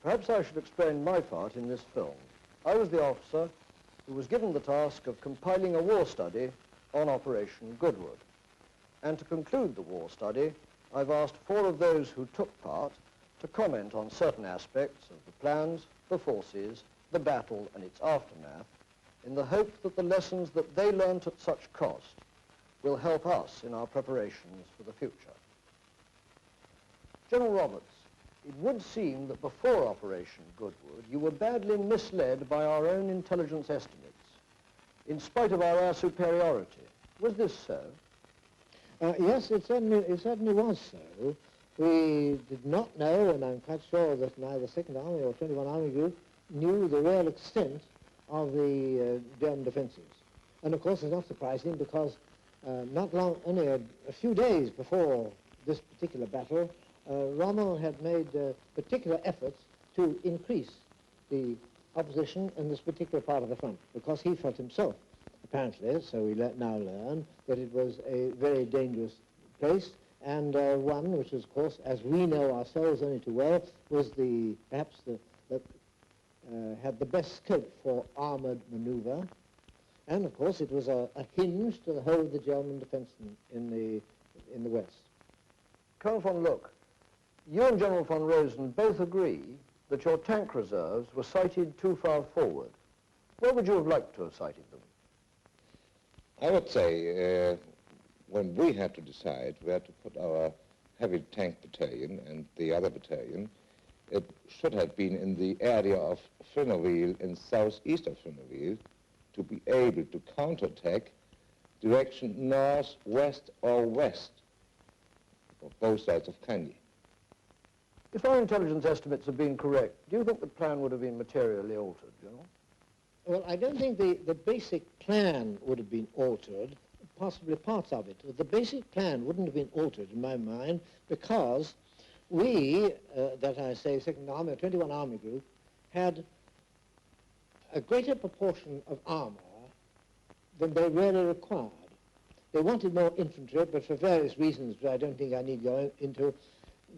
Perhaps I should explain my part in this film. I was the officer who was given the task of compiling a war study on Operation Goodwood. And to conclude the war study, I've asked 4 of those who took part to comment on certain aspects of the plans, the forces, the battle and its aftermath, in the hope that the lessons that they learnt at such cost will help us in our preparations for the future. General Roberts, it would seem that before Operation Goodwood, you were badly misled by our own intelligence estimates, in spite of our air superiority. Was this so? Yes, it certainly was so. We did not know, and I'm quite sure that neither 2nd Army or 21 Army Group knew the real extent of the German defences. And of course it's not surprising because only a few days before this particular battle, Rommel had made particular efforts to increase the opposition in this particular part of the front, because he felt himself, apparently, so we now learn, that it was a very dangerous place, and one which, of course, as we know ourselves only too well, was had the best scope for armoured manoeuvre, and of course it was a hinge to the whole of the German defence in the West. Colonel von Luck, you and General von Rosen both agree that your tank reserves were sighted too far forward. Where would you have liked to have sighted them? I would say when we had to decide where to put our heavy tank battalion and the other battalion, it should have been in the area of Frenneville and southeast of Frenneville to be able to counterattack direction north, west or west of both sides of Kanye. If our intelligence estimates have been correct, do you think the plan would have been materially altered, General? Well, I don't think the basic plan would have been altered, possibly parts of it. But the basic plan wouldn't have been altered, in my mind, because we, that I say, 2nd Army, or 21 Army Group, had a greater proportion of armour than they really required. They wanted more infantry, but for various reasons which I don't think I need go into,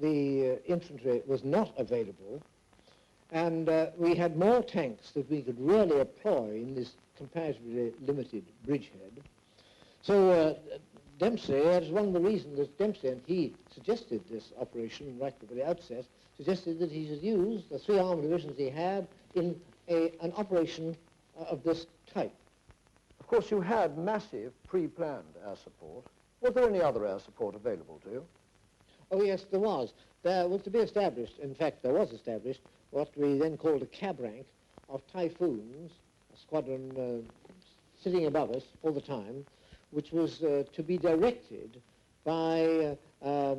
the infantry was not available, and we had more tanks that we could really employ in this comparatively limited bridgehead. So Dempsey, that is one of the reasons that Dempsey, and he suggested this operation right at the outset, suggested that he should use the 3 armed divisions he had in an operation of this type. Of course, you had massive pre-planned air support. Was there any other air support available to you? Oh, yes, there was. There was to be established, in fact, there was established, what we then called a cab rank of Typhoons, a squadron sitting above us all the time, which was to be directed by a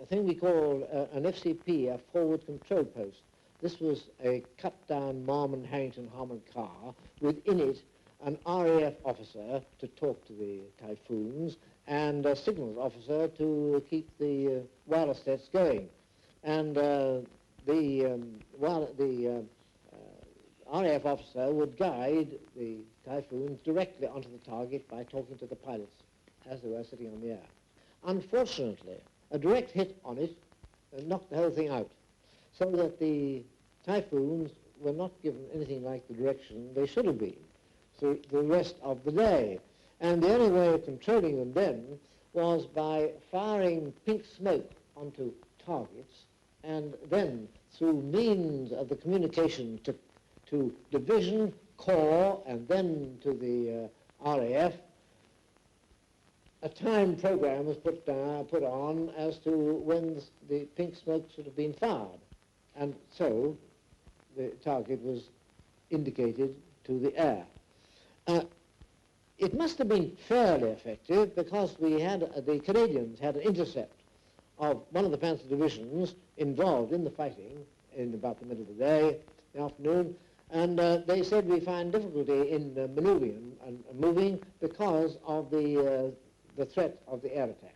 thing we call an FCP, a forward control post. This was a cut-down Marmon Harrington Harmon car, within it an RAF officer to talk to the Typhoons, and a signals officer to keep the wireless sets going. And the RAF officer would guide the Typhoons directly onto the target by talking to the pilots as they were sitting on the air. Unfortunately, a direct hit on it knocked the whole thing out, so that the Typhoons were not given anything like the direction they should have been through the rest of the day. And the only way of controlling them then was by firing pink smoke onto targets, and then through means of the communication to division, corps, and then to the RAF, a time program was put on as to when the pink smoke should have been fired. And so the target was indicated to the air. It must have been fairly effective because we had, the Canadians had an intercept of one of the Panzer divisions involved in the fighting in about the middle of the day, the afternoon, and they said we find difficulty in maneuvering and moving because of the threat of the air attack.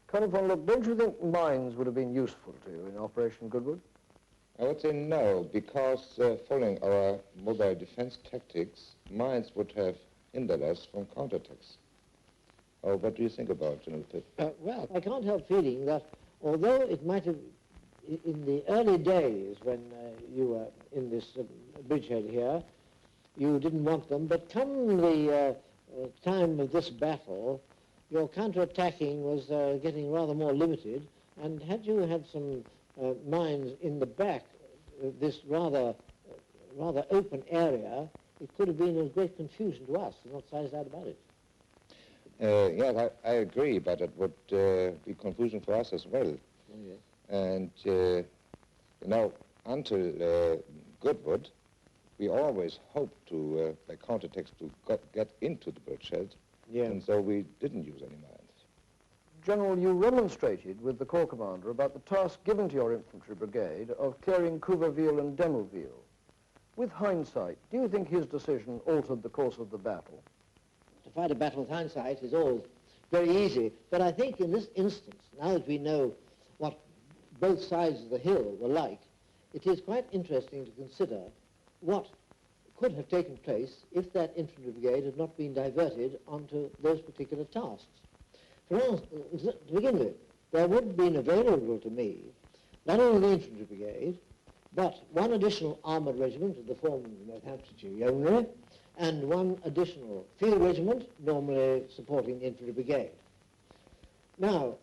Colonel von Luck, don't you think mines would have been useful to you in Operation Goodwood? I would say no, because following our mobile defense tactics, mines would have hindered us from counterattacks. Oh, what do you think about General Pitt? Well, I can't help feeling that although it might have in the early days when you were in this bridgehead here, you didn't want them, but come the time of this battle, your counter-attacking was getting rather more limited, and had you had some mines in the back, this rather open area, it could have been a great confusion to us. I'm not satisfied about it. Yes, I agree, but it would be confusion for us as well. Oh, yes. And, you know, until Goodwood, we always hoped to, by counterattacks, to get into the bridgehead, and so we didn't use any mines. General, you remonstrated with the Corps Commander about the task given to your infantry brigade of clearing Couverville and Demouville. With hindsight, do you think his decision altered the course of the battle? To fight a battle with hindsight is all very easy, but I think in this instance, now that we know what both sides of the hill were like, it is quite interesting to consider what could have taken place if that infantry brigade had not been diverted onto those particular tasks. For instance, to begin with, there would have been available to me not only the infantry brigade, but one additional armoured regiment of the form of the Northamptonshire Yeomanry, and one additional field regiment, normally supporting the infantry brigade. Now,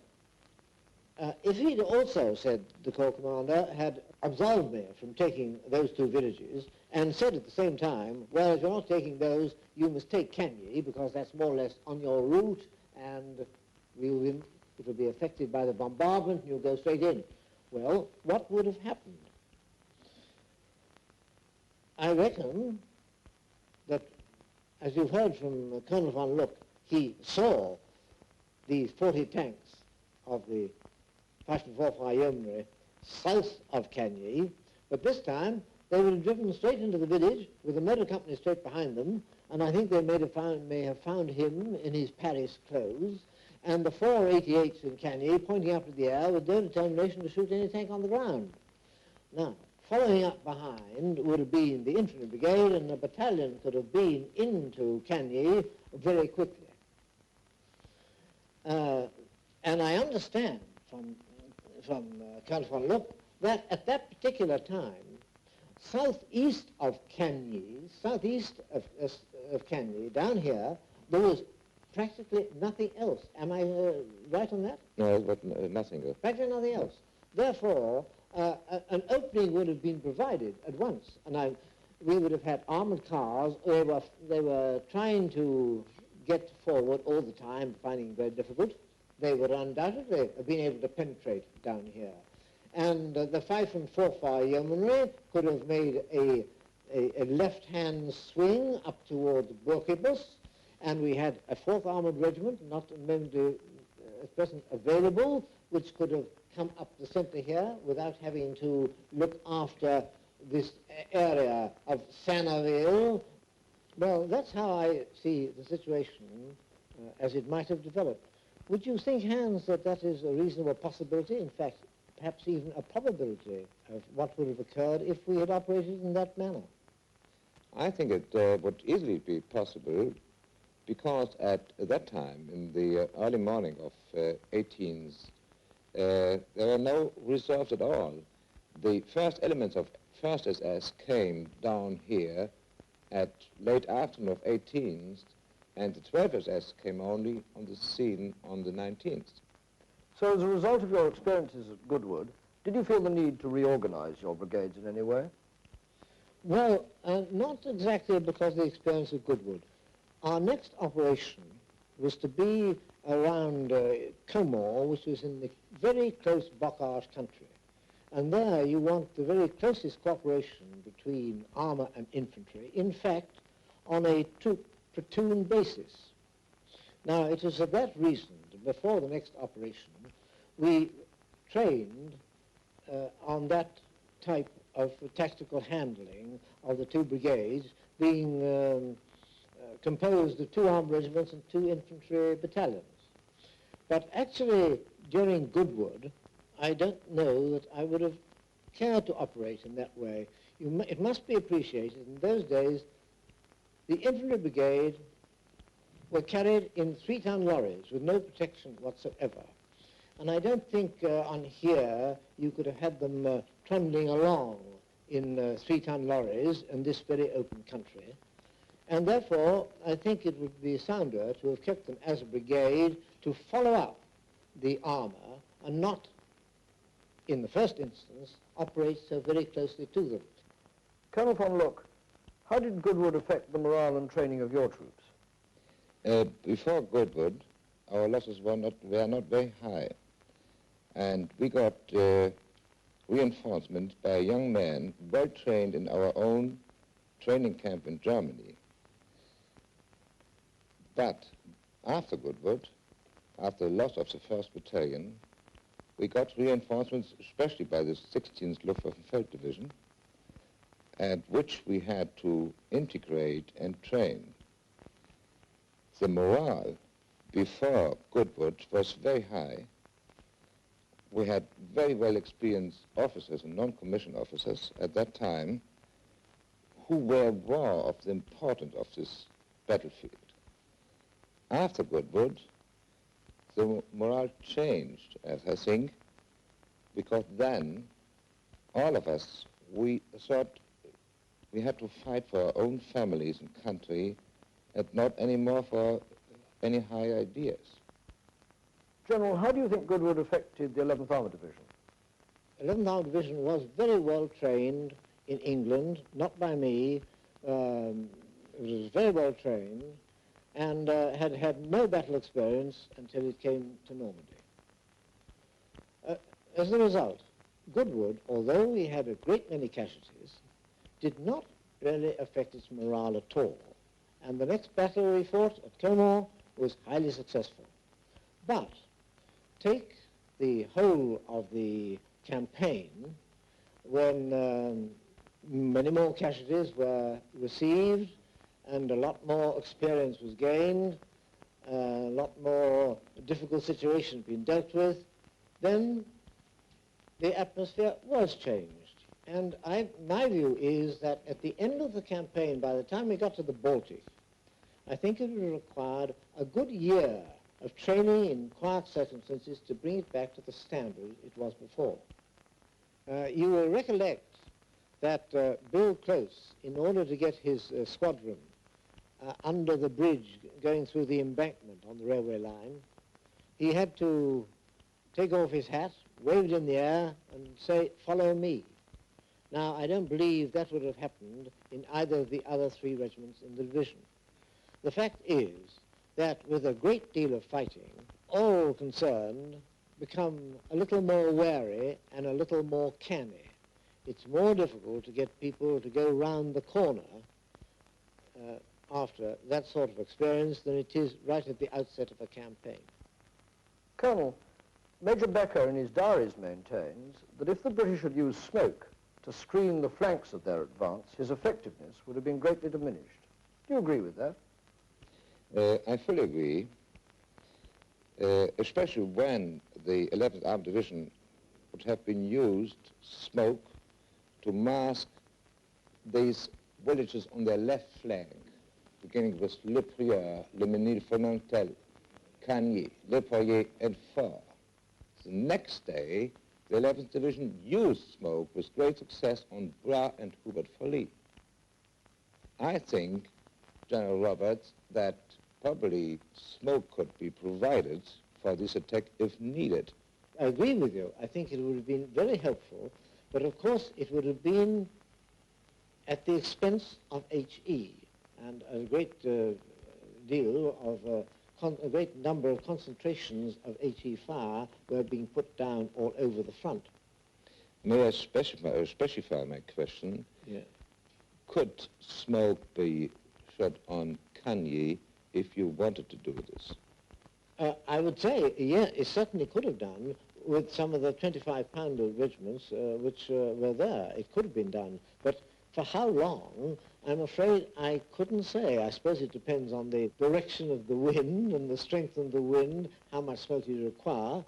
if he'd also said, the Corps Commander, had absolved me from taking those two villages, and said at the same time, well, if you're not taking those, you must take Cagny, because that's more or less on your route, and it will be affected by the bombardment, and you'll go straight in. Well, what would have happened? I reckon that, as you've heard from Colonel von Luck, he saw these 40 tanks of the 545 Yeomanry south of Cagny, but this time they would have driven straight into the village with the motor company straight behind them, and I think they may have found him in his Paris clothes, and the 488s in Cagny pointing up to the air with no determination to shoot any tank on the ground. Now, following up behind would have been the infantry brigade, and the battalion could have been into Cagny very quickly. And I understand from Colonel von Luck that at that particular time, southeast of Cagny, down here, there was practically nothing else. Am I right on that? No, but nothing else. Practically nothing else. Therefore, an opening would have been provided at once, and we would have had armoured cars. They were trying to get forward all the time, finding it very difficult. They would undoubtedly have been able to penetrate down here. And the 545 Yeomanry could have made a left-hand swing up toward Borkibus, and we had a 4th Armoured Regiment, not at present available, which could have come up the centre here without having to look after this area of Sanaville. Well, that's how I see the situation as it might have developed. Would you think, Hans, that that is a reasonable possibility, in fact, perhaps even a probability of what would have occurred if we had operated in that manner? I think it would easily be possible, because at that time, in the early morning of 18th, there were no reserves at all. The first elements of 1st SS came down here at late afternoon of 18th, and the 12th SS came only on the scene on the 19th. So as a result of your experiences at Goodwood, did you feel the need to reorganize your brigades in any way? Well, not exactly because of the experience of Goodwood. Our next operation was to be around Comore, which was in the very close Bocage country. And there you want the very closest cooperation between armour and infantry, in fact, on a platoon basis. Now, it is for that reason that before the next operation, we trained on that type of tactical handling of the two brigades, being composed of 2 armed regiments and 2 infantry battalions. But actually, during Goodwood, I don't know that I would have cared to operate in that way. It must be appreciated, in those days, the infantry brigade were carried in 3-ton lorries with no protection whatsoever. And I don't think on here you could have had them trundling along in 3-ton lorries in this very open country. And therefore, I think it would be sounder to have kept them as a brigade to follow up the armour and not, in the first instance, operate so very closely to them. Colonel von Luck, how did Goodwood affect the morale and training of your troops? Before Goodwood, our losses were not very high. And we got reinforcement by young men well trained in our own training camp in Germany. But after Goodwood, after the loss of the 1st Battalion, we got reinforcements, especially by the 16th Luftwaffenfeld Division, at which we had to integrate and train. The morale before Goodwood was very high. We had very well experienced officers and non-commissioned officers at that time who were aware of the importance of this battlefield. After Goodwood, the morale changed, as I think, because then all of us, we thought we had to fight for our own families and country and not anymore for any high ideas. General, how do you think Goodwood affected the 11th Armoured Division? 11th Armoured Division was very well trained in England, not by me. It was very well trained and had had no battle experience until it came to Normandy. As a result, Goodwood, although we had a great many casualties, did not really affect its morale at all. And the next battle we fought at Clonmore was highly successful. But take the whole of the campaign, when many more casualties were received and a lot more experience was gained, a lot more difficult situations being dealt with, then the atmosphere was changed. And my view is that at the end of the campaign, by the time we got to the Baltic, I think it would have required a good year of training in quiet circumstances to bring it back to the standard it was before. You will recollect that Bill Close, in order to get his squadron under the bridge going through the embankment on the railway line, he had to take off his hat, wave it in the air, and say, "Follow me." Now, I don't believe that would have happened in either of the other 3 regiments in the division. The fact is that with a great deal of fighting, all concerned become a little more wary and a little more canny. It's more difficult to get people to go round the corner after that sort of experience than it is right at the outset of a campaign. Colonel, Major Becker in his diaries maintains that if the British had used smoke to screen the flanks of their advance, his effectiveness would have been greatly diminished. Do you agree with that? I fully agree, especially when the 11th Armored Division would have been used smoke to mask these villages on their left flank, beginning with Le Prieur, Le Mesnil-Fonentel, Cagny, Le Poirier, and Fort. The next day, the 11th Division used smoke with great success on Bras and Hubert Folly. I think, General Roberts, that probably smoke could be provided for this attack if needed. I agree with you. I think it would have been very helpful, but of course it would have been at the expense of HE, and a great deal of a great number of concentrations of HE fire were being put down all over the front. May I specify my question? Yeah. Could smoke be shot on Cagny if you wanted to do this? I would say, yeah, it certainly could have done with some of the 25-pounder regiments which were there. It could have been done. But for how long, I'm afraid I couldn't say. I suppose it depends on the direction of the wind and the strength of the wind, how much smoke you require,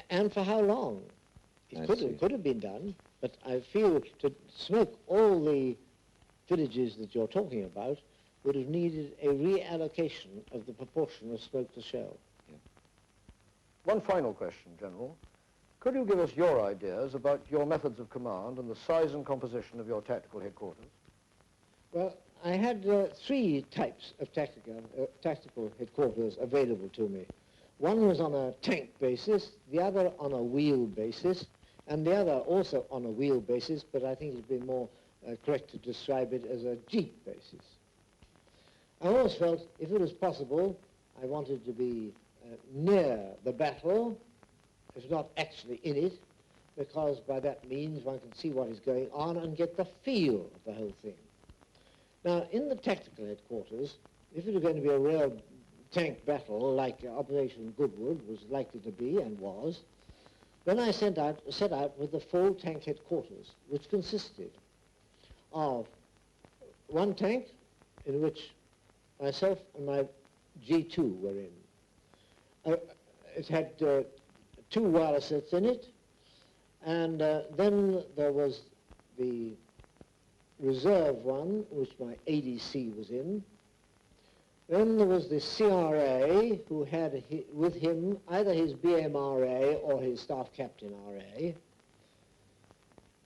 and for how long. It could have been done, but I feel to smoke all the villages that you're talking about would have needed a reallocation of the proportion of smoke to shell. One final question, General. Could you give us your ideas about your methods of command and the size and composition of your tactical headquarters? Well, I had three types of tactical headquarters available to me. One was on a tank basis, the other on a wheel basis, and the other also on a wheel basis, but I think it would be more correct to describe it as a jeep basis. I always felt if it was possible, I wanted to be near the battle, if not actually in it, because by that means one can see what is going on and get the feel of the whole thing. Now, in the tactical headquarters, if it was going to be a real tank battle like Operation Goodwood was likely to be and was, then I set out with the full tank headquarters, which consisted of one tank in which myself and my G2 were in. It had two wireless sets in it, and then there was the reserve one, which my ADC was in. Then there was the CRA, who had with him either his BMRA or his staff captain RA.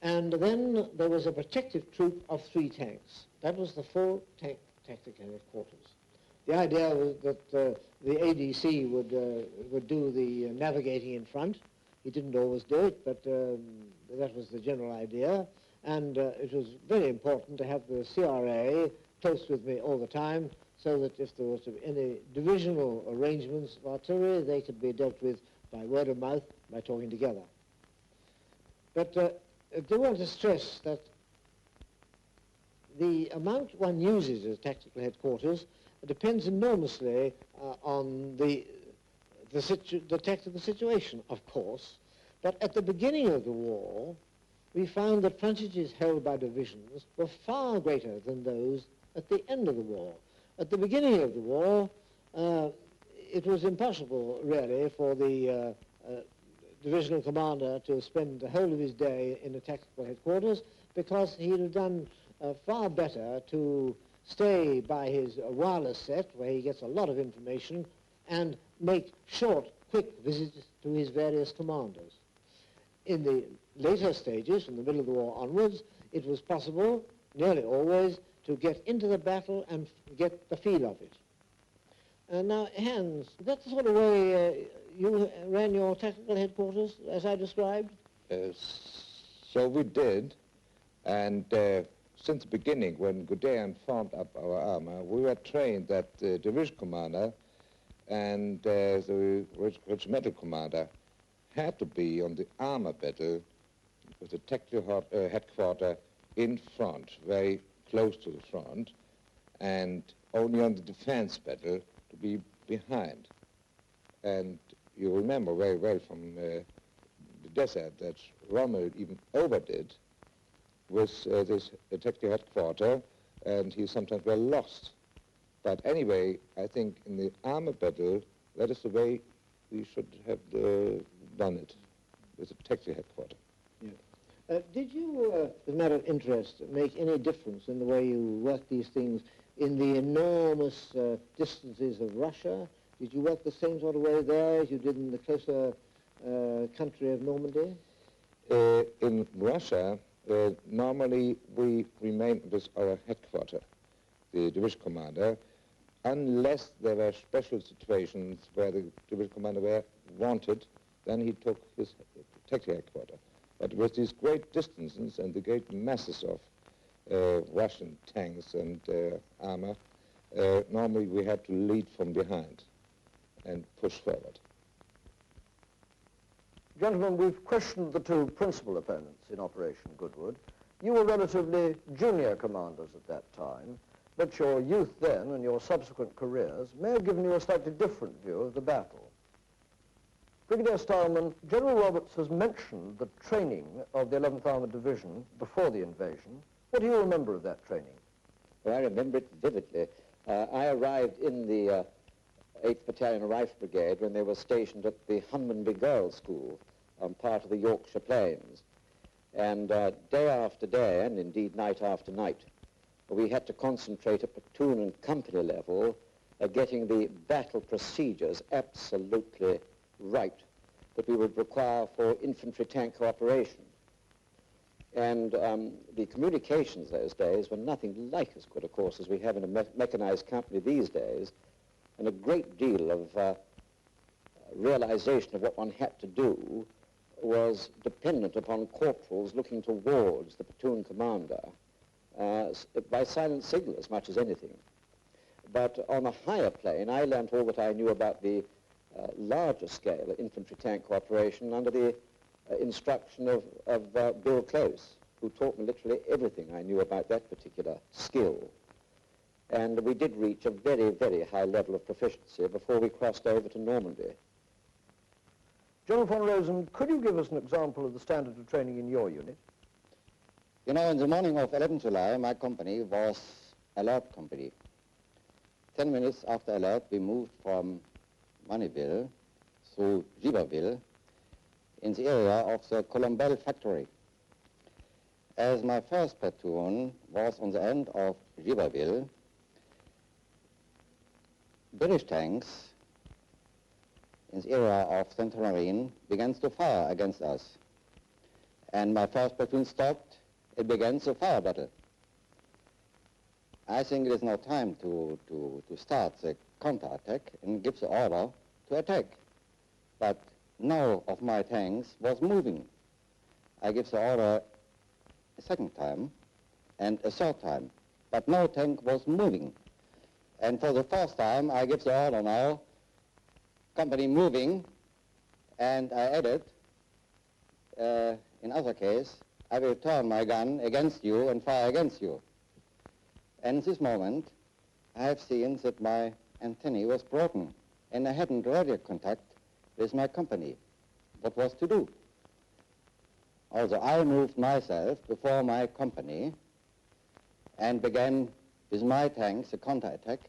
And then there was a protective troop of 3 tanks. That was the full tank tactical headquarters. The idea was that the ADC would do the navigating in front. He didn't always do it, but that was the general idea. And it was very important to have the CRA close with me all the time, so that if there was any divisional arrangements of artillery, they could be dealt with by word of mouth, by talking together. But I do want to stress that the amount one uses as tactical headquarters depends enormously on the tactical situation, of course. But at the beginning of the war, we found that frontages held by divisions were far greater than those at the end of the war. At the beginning of the war, it was impossible, really, for the divisional commander to spend the whole of his day in a tactical headquarters, because he would have done far better to stay by his wireless set, where he gets a lot of information, and make short, quick visits to his various commanders. In the later stages, from the middle of the war onwards, it was possible, nearly always, to get into the battle and get the feel of it. Now, Hans, that's the sort of way you ran your tactical headquarters, as I described? So we did, and since the beginning, when Goodwood formed up our armor, we were trained that the division commander and the regimental commander had to be on the armor battle with the tactical headquarter in front, very close to the front, and only on the defense battle to be behind. And you remember very well from the desert that Rommel even overdid with this tactical headquarter, and he sometimes were lost. But anyway, I think in the armor battle, that is the way we should have done it, with a tactical headquarter. Yeah. Did you, as a matter of interest, make any difference in the way you worked these things in the enormous distances of Russia? Did you work the same sort of way there as you did in the closer country of Normandy? In Russia, normally we remained with our headquarter, the division commander, unless there were special situations where the division commander were wanted, then he took his tactical headquarter. But with these great distances and the great masses of Russian tanks and armor, normally we had to lead from behind and push forward. Gentlemen, we've questioned the 2 principal opponents in Operation Goodwood. You were relatively junior commanders at that time, but your youth then and your subsequent careers may have given you a slightly different view of the battle. Brigadier Stileman, General Roberts has mentioned the training of the 11th Armoured Division before the invasion. What do you remember of that training? Well, I remember it vividly. I arrived in the 8th Battalion Rifle Brigade when they were stationed at the Hunmanby Girls' School on part of the Yorkshire Plains. And day after day, and indeed night after night, we had to concentrate at platoon and company level getting the battle procedures absolutely right that we would require for infantry tank cooperation. And the communications those days were nothing like as good, of course, as we have in a mechanized company these days, and a great deal of realization of what one had to do was dependent upon corporals looking towards the platoon commander by silent signal as much as anything. But on a higher plane, I learned all that I knew about the larger scale of infantry tank cooperation under the instruction of Bill Close, who taught me literally everything I knew about that particular skill. And we did reach a very, very high level of proficiency before we crossed over to Normandy. General von Rosen, could you give us an example of the standard of training in your unit? You know, in the morning of 11 July, my company was alert company. 10 minutes after alert, we moved from Moneyville through Giberville in the area of the Colombelle factory. As my first platoon was on the end of Giberville, British tanks in the area of Central Marine began to fire against us. And my first platoon stopped. It began the fire battle. I think it is now time to start the counterattack and give the order to attack. But none of my tanks was moving. I give the order a second time and a third time, but no tank was moving. And for the first time, I give the order now, company moving, and I added, in other case, I will turn my gun against you and fire against you. And at this moment, I have seen that my antennae was broken, and I hadn't radio contact with my company. What was to do? Also, I moved myself before my company and began with my tanks a counterattack,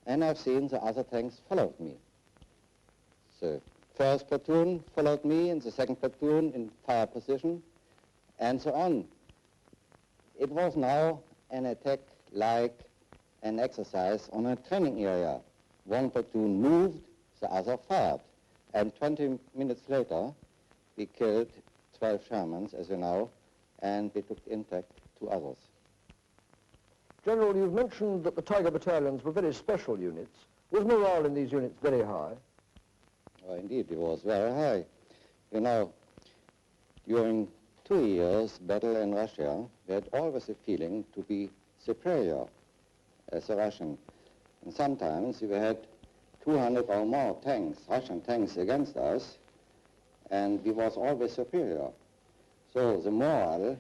and I've seen the other tanks followed me. The first platoon followed me, and the second platoon in fire position, and so on. It was now an attack like an exercise on a training area. One platoon moved, the other fired, and 20 minutes later, we killed 12 Shermans, as you know, and we took intact 2 others. General, you've mentioned that the Tiger battalions were very special units. Was morale in these units very high? Oh, indeed, it was very high. You know, during 2 years' battle in Russia, we had always a feeling to be superior as a Russian. And sometimes we had 200 or more tanks, Russian tanks, against us, and we was always superior. So the morale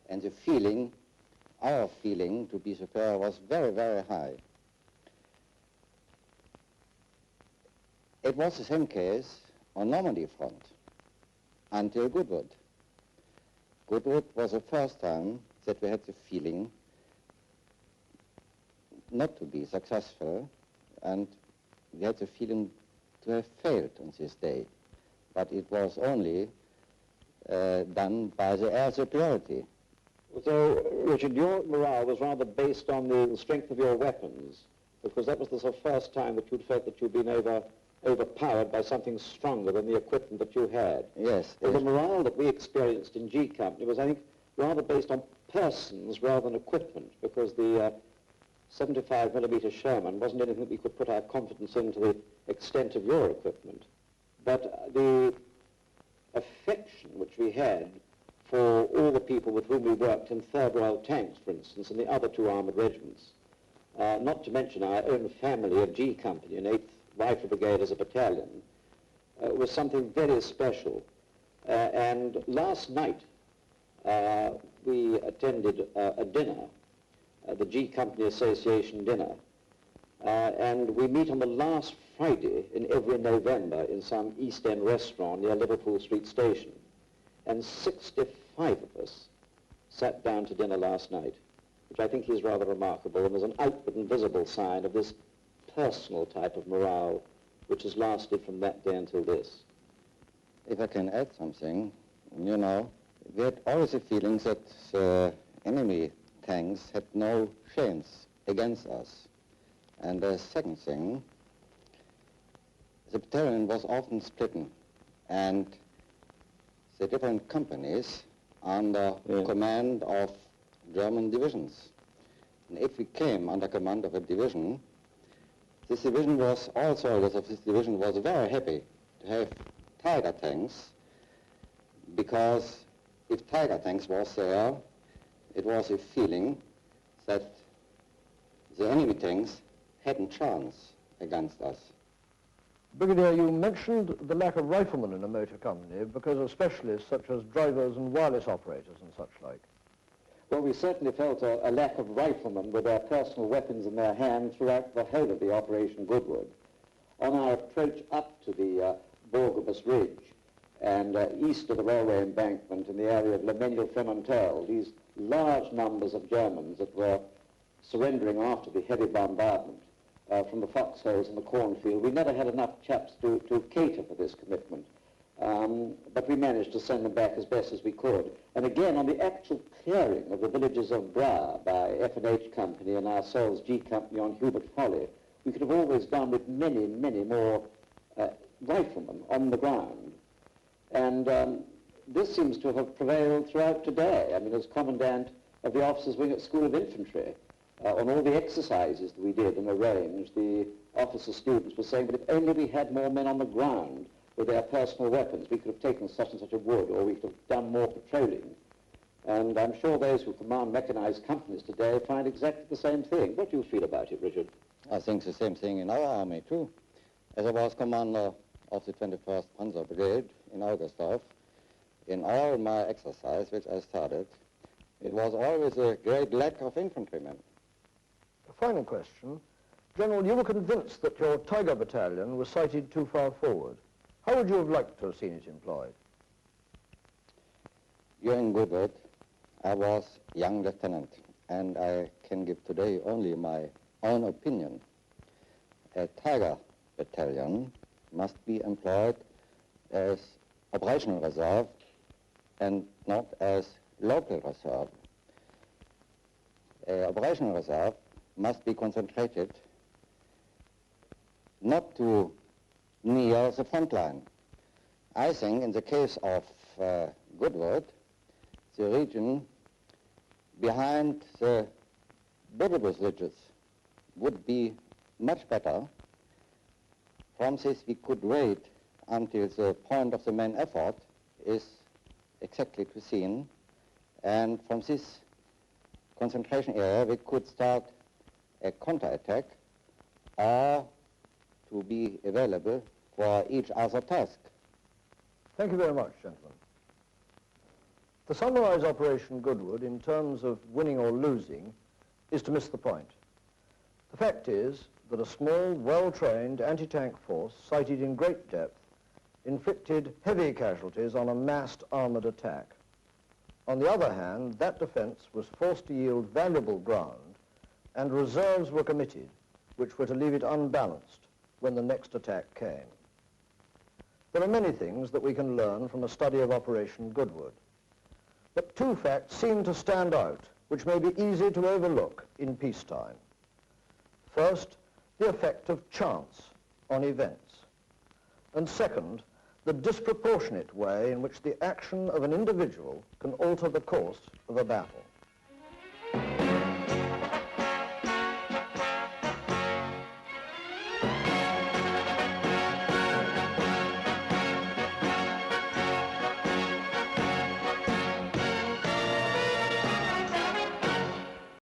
and the feeling, our feeling to be superior, was very, very high. It was the same case on Normandy front until Goodwood. Goodwood was the first time that we had the feeling not to be successful, and we had the feeling to have failed on this day. But it was only done by the air superiority. So, Richard, your morale was rather based on the strength of your weapons, because that was the first time that you'd felt that you'd been overpowered by something stronger than the equipment that you had. Yes. Well, the morale that we experienced in G Company was, I think, rather based on persons rather than equipment, because the 75mm Sherman wasn't anything that we could put our confidence in to the extent of your equipment. But the affection which we had for all the people with whom we worked in 3rd Royal Tanks, for instance, and the other 2 armoured regiments, not to mention our own family of G Company and 8th Rifle Brigade as a battalion, was something very special. And last night, we attended a dinner, the G Company Association dinner, and we meet on the last Friday in every November in some East End restaurant near Liverpool Street Station. And 65 of us sat down to dinner last night, which I think is rather remarkable, and was an outward and visible sign of this personal type of morale which has lasted from that day until this. If I can add something, you know, we had always a feeling that enemy tanks had no chance against us. And the second thing, the battalion was often split. and the different companies under command of German divisions. And if we came under command of a division, this division was, all soldiers of this division was very happy to have Tiger tanks, because if Tiger tanks was there, it was a feeling that the enemy tanks hadn't chance against us. Brigadier, you mentioned the lack of riflemen in a motor company because of specialists such as drivers and wireless operators and such like. Well, we certainly felt a lack of riflemen with their personal weapons in their hand throughout the whole of the Operation Goodwood. On our approach up to the Borgobus Ridge and east of the railway embankment in the area of Le Mesnil-Fremantle, these large numbers of Germans that were surrendering after the heavy bombardment from the foxholes and the cornfield, we never had enough chaps to cater for this commitment. But we managed to send them back as best as we could. And again, on the actual clearing of the villages of Bra by F&H Company and ourselves, G Company, on Hubert Folly, we could have always done with many, many more riflemen on the ground. And this seems to have prevailed throughout today. I mean, as Commandant of the Officers' Wing at School of Infantry, on all the exercises that we did and arranged, the officer students were saying, but if only we had more men on the ground with their personal weapons, we could have taken such and such a wood, or we could have done more patrolling. And I'm sure those who command mechanized companies today find exactly the same thing. What do you feel about it, Richard? I think the same thing in our army, too. As I was commander of the 21st Panzer Brigade in Augustdorf, in all my exercise, which I started, it was always a great lack of infantrymen. A final question. General, you were convinced that your Tiger Battalion was sighted too far forward. How would you have liked to have seen it employed? During Goodwood, I was young lieutenant, and I can give today only my own opinion. A Tiger Battalion must be employed as operational reserve and not as local reserve. Operational reserve must be concentrated not to near the front line. I think in the case of Goodwood, the region behind the Borgobus ridges would be much better. From this we could wait until the point of the main effort is exactly to seen, and from this concentration area we could start a counterattack or to be available for each other task. Thank you very much, gentlemen. To summarize Operation Goodwood in terms of winning or losing is to miss the point. The fact is that a small, well-trained anti-tank force sighted in great depth inflicted heavy casualties on a massed armoured attack. On the other hand, that defence was forced to yield valuable ground and reserves were committed which were to leave it unbalanced when the next attack came. There are many things that we can learn from a study of Operation Goodwood, but two facts seem to stand out which may be easy to overlook in peacetime. First, the effect of chance on events, and second, the disproportionate way in which the action of an individual can alter the course of a battle.